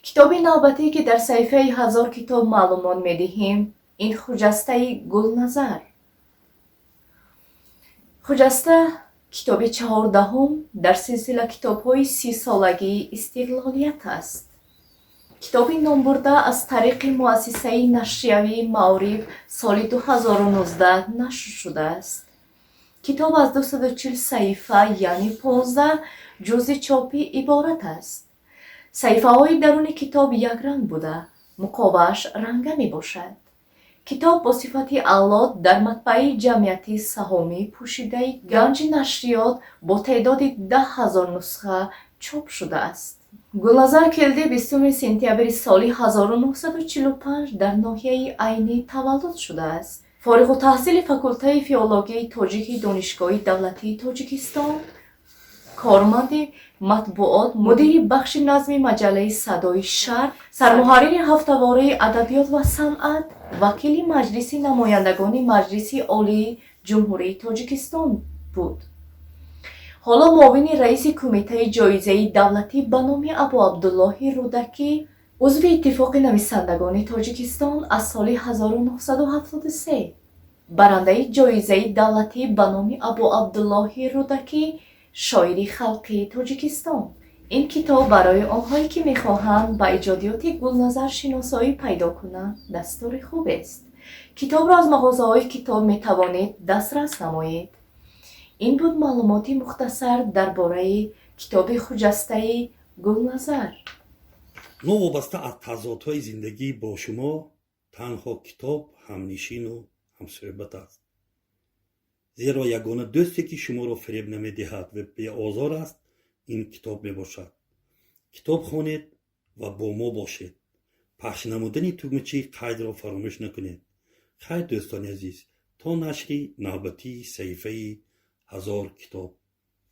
کتاب نوبتی که در صفحه 1000 کتاب معلومات می‌دهیم این خجسته گلنظر. خجسته کتاب 14 در سلسله کتاب‌های 30 سالگی استقلالیت است. کتاب نام برده از طریق مؤسسه نشریه معارف سال 2019 نشر شده است. کتاب از 240 صفحه یعنی 15 جزء چاپی عبارت است. صفحه های درون کتاب یک رنگ بوده، مقابلش رنگه می باشد. کتاب با صفت اعلی در مطبعه جمعیتی سهامی پوشیده گنج نشریات با تعداد 10,000 نسخه چاپ شده است. گلنظر کلدی 20 سپتامبر سال 1945 در ناحیه عینی تولد شده است. فارغ التحصیل فاکولته فیلولوژی تاجیک دانشگاه دولتی تاجیکستان، کارمند مطبوعات، مدیر بخش نظمی مجله صدای شرق، سرمحرر هفته‌واره ادبیات و صنعت، وکیل مجلس نمایندگان مجلس عالی جمهوری تاجیکستان بود. حالا معاون رئیس کمیته جایزه دولتی به نام ابو عبدالله رودکی، عضو اتفاق نویسندگان تاجیکستان از سال 1973، برنده جایزه دولتی به نام ابو عبدالله رودکی، شاعر خلقی تاجیکستان. این کتاب برای آنهایی که میخواهند به ایجادیات گلنظر شناسایی پیدا کنند دستور خوب است. کتاب را از مغازه‌های کتاب میتوانید دسترس نمایید. این بود معلوماتی مختصر درباره کتاب خجسته گلنظر. نوابسته از تضادهای زندگی با شما تنها کتاب همنشین و همصحبت است. زیرا یگانه دوستی که شما را فریب نمیدهد و بی آزار است این کتاب می باشد. کتاب خوانید و با ما باشید. پخش نمودن تومچه قید را فراموش نکنید. خیر دوستان عزیز، تا نشری نوبتی صفحه 1000 کتاب.